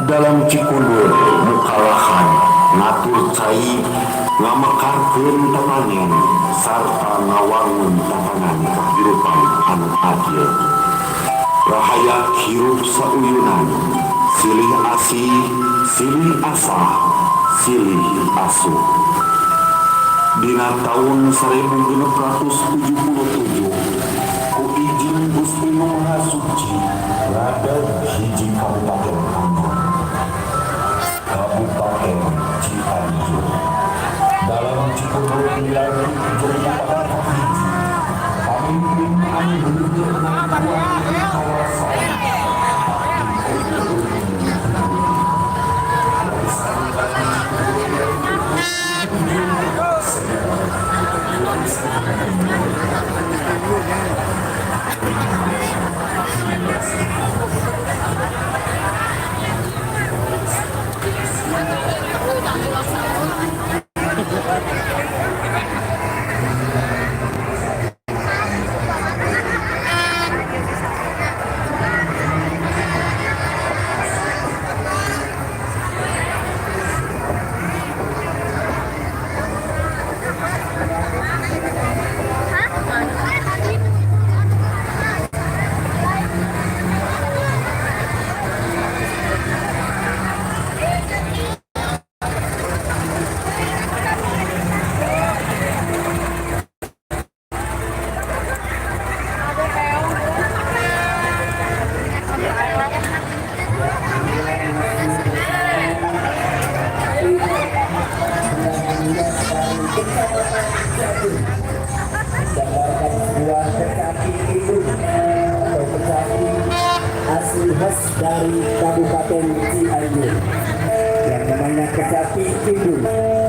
dalam cikundur mukalahan ngatur cai ngamekarkeun tatanen sarta ngawangun tatanan kehidupan anu adil rahaya hirup sauyunan silih asih silih asah silih asuh dina taun 1677 ku izin Gusti Maha Suci rada hiji kabupaten Kabupaten Cianjur dalam cikundur wilayah Jawa pemimpin anu menentukan kawasan khas dari Kabupaten Cianjur yang namanya kecapi Kidul.